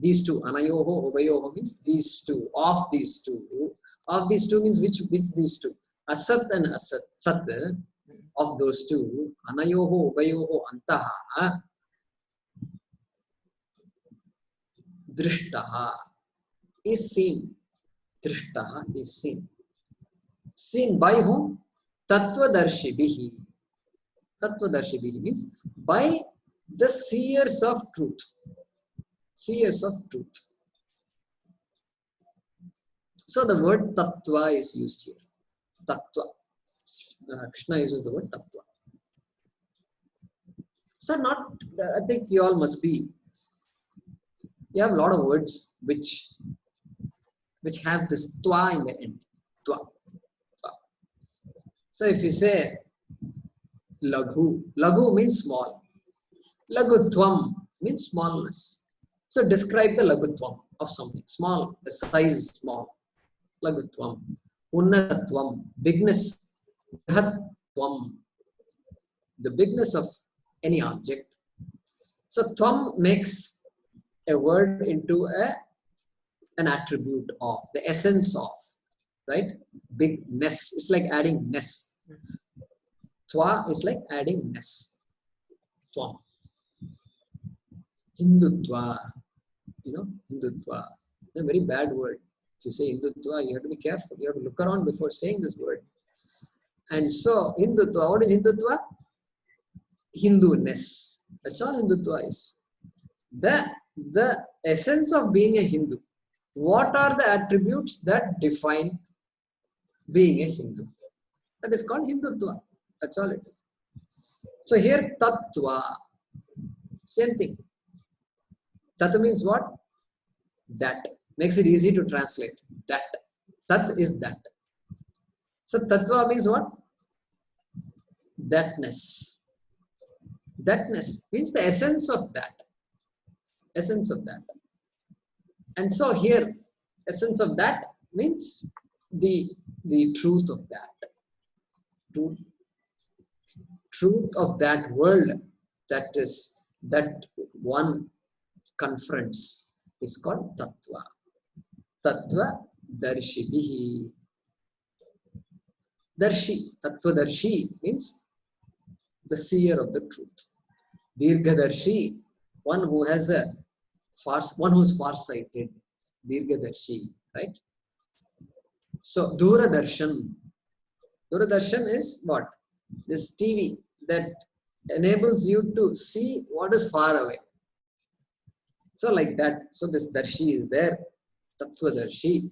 anayoho, ubayoho means these two, of these two. Of these two means which these two? Asat and Asat, Sat, of those two, anayoho, ubayoho, antaha, drishtaha, is seen. Drishtaha is seen. Seen by whom? Tattvadarshibhihi. Tattvadarshibhihi means by the seers of truth. Seers of truth. So the word tattva is used here. Tattva. Krishna uses the word tattva. So I think you all must be, you have a lot of words which have this twa in the end. Twa. So if you say laghu means small. Lagutvam means smallness. So describe the lagutvam of something small, the size is small. Lagutvam, unnatvam, bigness, brihatvam, the bigness of any object. So tvam makes a word into an attribute of, the essence of, right? Bigness. It's like adding ness. Twa is like adding ness. Tvam. Hindutva. Hindutva. It's a very bad word. If you say Hindutva, you have to be careful. You have to look around before saying this word. And so, Hindutva, what is Hindutva? Hindu-ness. That's all Hindutva is. The essence of being a Hindu. What are the attributes that define being a Hindu? That is called Hindutva. That's all it is. So here, Tattva. Same thing. Tattva means what? That. Makes it easy to translate. That. Tat is that. So Tattva means what? Thatness. Thatness means the essence of that. Essence of that. And so here, essence of that means the truth of that. Truth of that world that one confronts is called Tattva. Tattva Darshibihi. Darshi, Tattva Darshi means the seer of the truth. Dirghadarshi, one who has one who's far-sighted. Dirghadarshi, right? So Duradarshan. Duradarshan is what? This TV that enables you to see what is far away. So like that. So this Darshi is there. Tattvadarshi.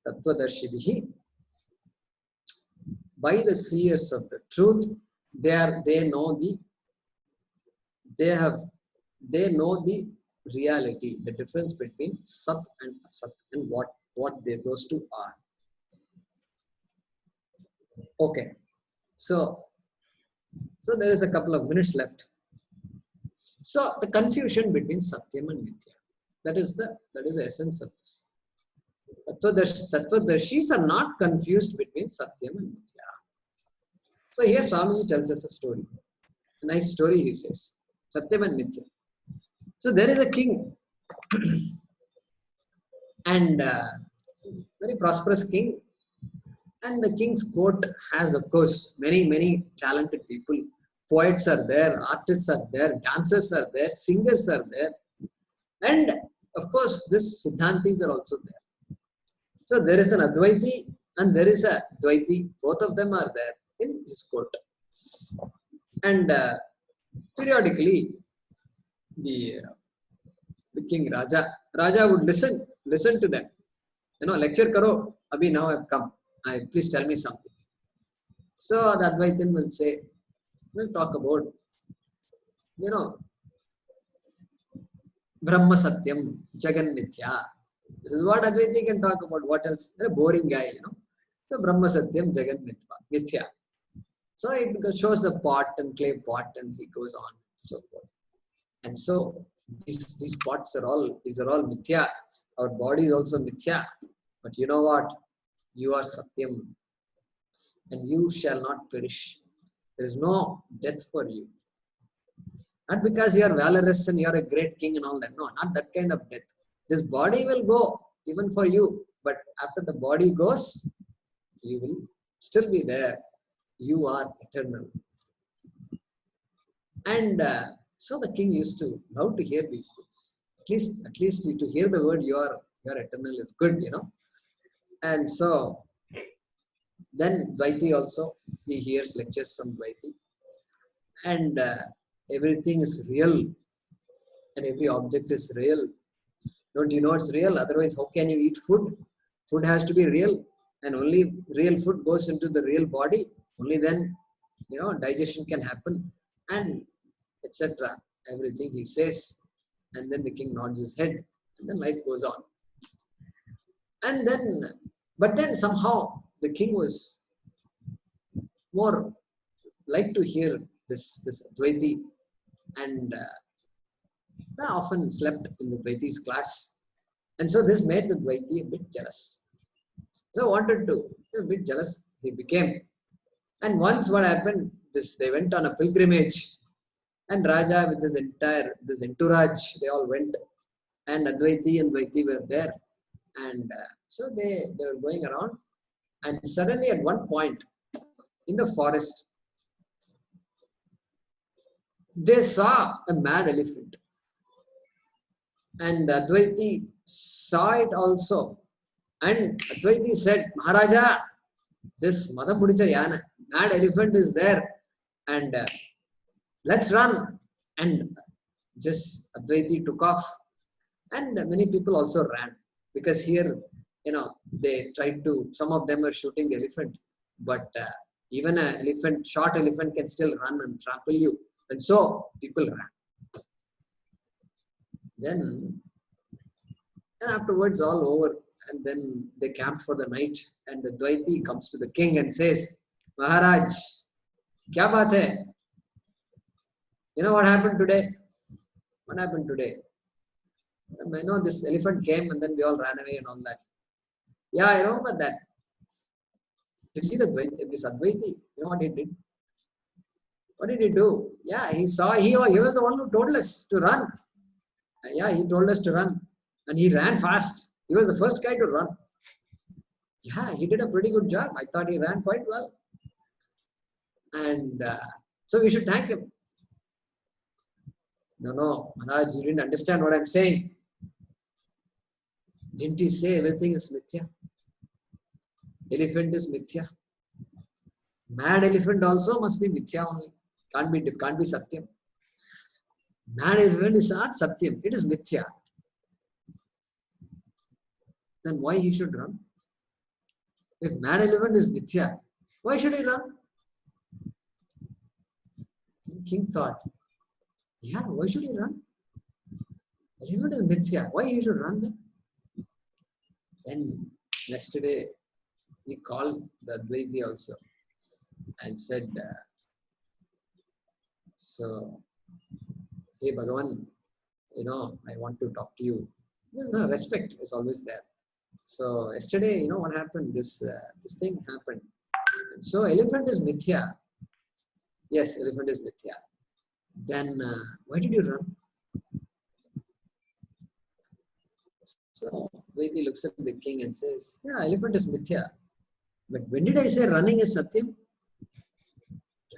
Tattvadarshibhihi. By the seers of the truth, they know the reality, the difference between Sat and Asat, and what those two are. Okay. So there is a couple of minutes left. So the confusion between Satyam and Mithya. That is the essence of this. Tattvadarshis are not confused between Satyam and Mithya. So here Swamiji tells us a story. A nice story, he says. Satyam and Mithya. So there is a king. And very prosperous king. And the king's court has, of course, many talented people. Poets are there, artists are there, dancers are there, singers are there. And of course, these Siddhantis are also there. So there is an Advaiti and there is a Dvaiti. Both of them are there in his court. And periodically, the king Raja would listen to them. Lecture karo, abhi now I've come. Please tell me something. So the Advaitin will say, we'll talk about, Brahma Satyam, Jagan Mithya. This is what Advaiti can talk about. What else? A boring guy, So Brahma Satyam, Jagan Mithya. So it shows the pot and clay pot, and he goes on, so forth. And so these pots are all Mithya. Our body is also Mithya. But you know what? You are Satyam. And you shall not perish. There is no death for you. Not because you are valorous and you are a great king and all that. No, not that kind of death. This body will go even for you. But after the body goes, you will still be there. You are eternal. And so the king used to love to hear these things. At least to hear the word you are eternal is good, And so then Dvaiti also, he hears lectures from Dvaiti. And everything is real. And every object is real. Don't you know it's real? Otherwise, how can you eat food? Food has to be real. And only real food goes into the real body. Only then, digestion can happen. And etc. Everything he says. And then the king nods his head. And then life goes on. And then, but then somehow the king was more like to hear this Advaiti, and I often slept in the Dvaiti's class. And so this made the Dvaiti a bit jealous. So wanted to, a bit jealous he became. And once what happened, they went on a pilgrimage. And Raja with this entourage, they all went. And Advaiti and Dvaiti were there. And so they were going around. And suddenly at one point in the forest, they saw a mad elephant. And Advaiti saw it also. And Advaiti said, Maharaja, this Madam Pudicha Yana, mad elephant is there. And let's run. And just Advaiti took off. And many people also ran. Because here, they tried to, some of them were shooting the elephant. But even an elephant, short elephant can still run and trample you. And so people ran. Then, and afterwards all over. And then they camped for the night. And the Dvaiti comes to the king and says, Maharaj, kya baat hai? You know what happened today? What happened today? I know this elephant came and then we all ran away and all that. Yeah, I remember that. Did you see this Advaiti? You know what he did? What did he do? Yeah, he was the one who told us to run. Yeah, he told us to run. And he ran fast. He was the first guy to run. Yeah, he did a pretty good job. I thought he ran quite well. And so we should thank him. No, Maharaj, you didn't understand what I'm saying. Didn't he say everything is mithya? Elephant is mithya. Mad elephant also must be mithya only. Can't be satyam. Mad elephant is not satyam. It is mithya. Then why he should run? If mad elephant is mithya, why should he run? King thought, yeah, why should he run? Elephant is mithya. Why he should run then? Then next day, he called the Advaiti also and said, so, hey Bhagavan, I want to talk to you. There's no respect is always there. So yesterday, what happened? This thing happened. So elephant is mithya. Yes, elephant is mithya. Then why did you run? So Advaiti looks at the king and says, yeah, elephant is mithya. But when did I say running is satyam?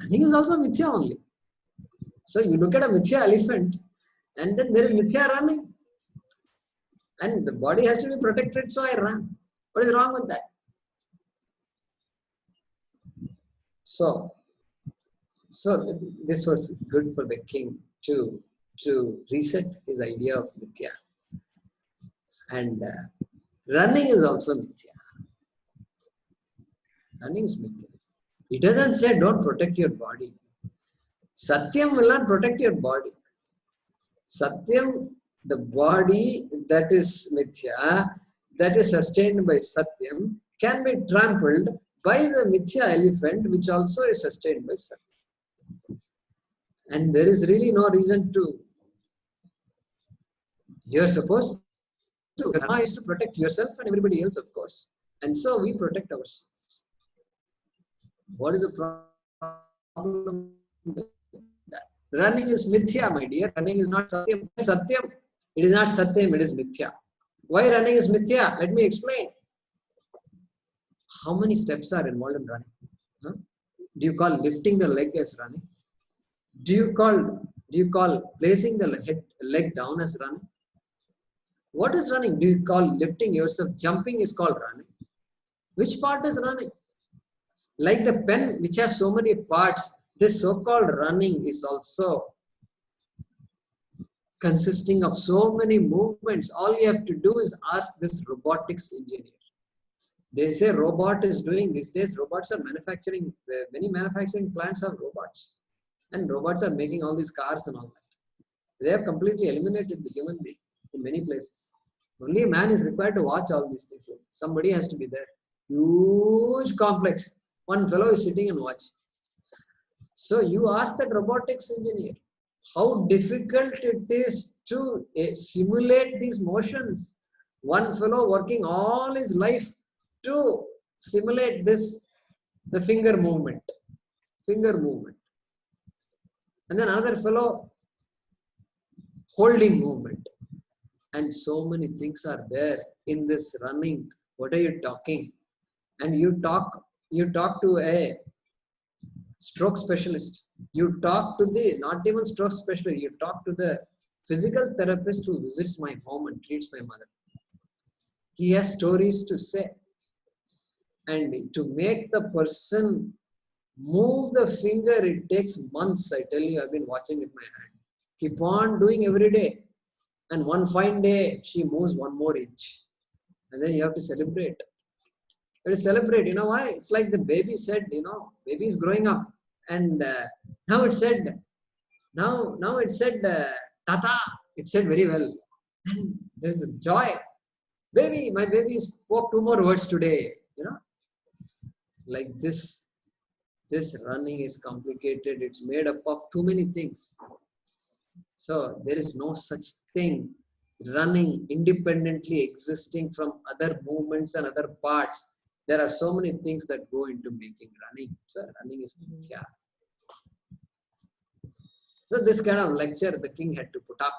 Running is also mithya only. So you look at a mithya elephant and then there is mithya running. And the body has to be protected, so I ran. What is wrong with that? So this was good for the king to reset his idea of mithya. And running is also mithya. Running is mithya. It doesn't say don't protect your body. Satyam will not protect your body. Satyam, the body that is mithya, that is sustained by Satyam, can be trampled by the mithya elephant, which also is sustained by Satyam. And there is really no reason to. You're supposed to. Dharma is to protect yourself and everybody else, of course. And so we protect ourselves. What is the problem with that? Running is mithya, my dear. Running is not satyam. Satyam. It is not satyam, it is mithya. Why running is mithya? Let me explain. How many steps are involved in running? Huh? Do you call lifting the leg as running? Do you call placing the leg down as running? What is running? Do you call lifting yourself? Jumping is called running. Which part is running? Like the pen, which has so many parts, this so-called running is also consisting of so many movements. All you have to do is ask this robotics engineer. They say robot is doing these days. Robots are manufacturing. Many manufacturing plants have robots, and robots are making all these cars and all that. They have completely eliminated the human being in many places. Only a man is required to watch all these things. Somebody has to be there. Huge complex. One fellow is sitting and watching. So you ask that robotics engineer. how difficult it is to simulate these motions. One fellow working all his life to simulate this, the finger movement, and then another fellow holding movement, and so many things are there in this running. What are you talking? And you talk to a stroke specialist, you talk to the, not even stroke specialist, you talk to the physical therapist who visits my home and treats my mother. He has stories to say, and to make the person move the finger, it takes months. I tell you, I've been watching with my hand. Keep on doing every day, and one fine day she moves 1 more inch, and then you have to celebrate. You know why? It's like the baby said, baby is growing up, and now it said, Tata. It said very well, and there's a joy. My baby spoke 2 more words today. Like this. This running is complicated. It's made up of too many things. So there is no such thing, running independently existing from other movements and other parts. There are so many things that go into making running. So running is mithya. So this kind of lecture the king had to put up,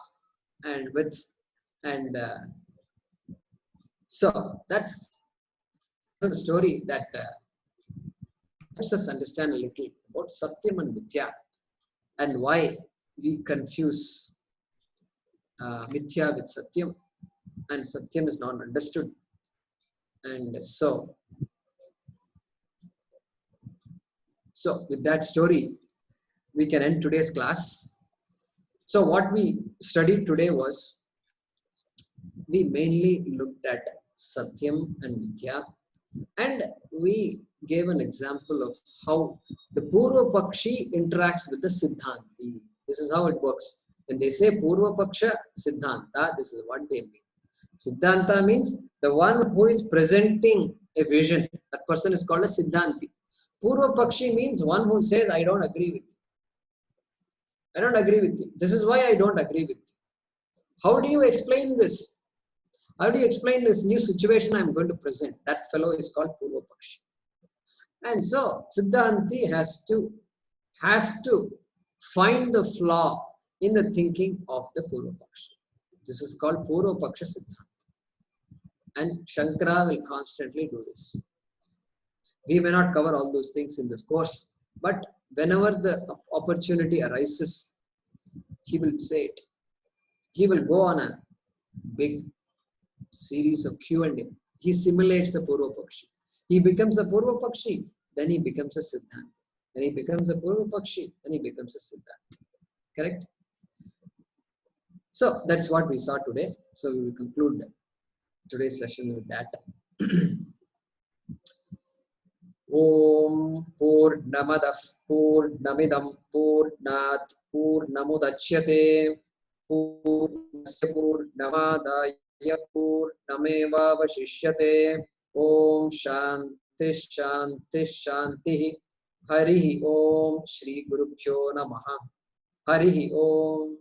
so that's the story that helps us understand a little about Satyam and Mithya, and why we confuse Mithya with Satyam, and Satyam is not understood. And so with that story, we can end today's class. So what we studied today was, we mainly looked at Satyam and Mithya, and we gave an example of how the Purva Pakshi interacts with the Siddhanti. This is how it works. When they say Purva Paksha Siddhanta, this is what they mean. Siddhanta means the one who is presenting a vision. That person is called a Siddhanti. Purva Pakshi means one who says, I don't agree with you. I don't agree with you. This is why I don't agree with you. How do you explain this? How do you explain this new situation I'm going to present? That fellow is called Purva Pakshi. And so Siddhanti has to find the flaw in the thinking of the Purva Pakshi. This is called Purva Paksha Siddhanta. And Shankara will constantly do this. We may not cover all those things in this course, but whenever the opportunity arises, he will say it. He will go on a big series of Q&A. He simulates the Purva Pakshi. He becomes a Purva Pakshi, then he becomes a Siddhanta. Then he becomes a Purva Pakshi, then he becomes a Siddhanta. Correct? So that's what we saw today. So we will conclude today's session with that. Om Purnamadah Purnamidam Purnat Purnamudachyate Purnasya Purnamadaya Purnameva Vashishyate. Om Shanti Shanti Shanti. Harihi Om Shri Gurubhyo Namaha. Harihi Om.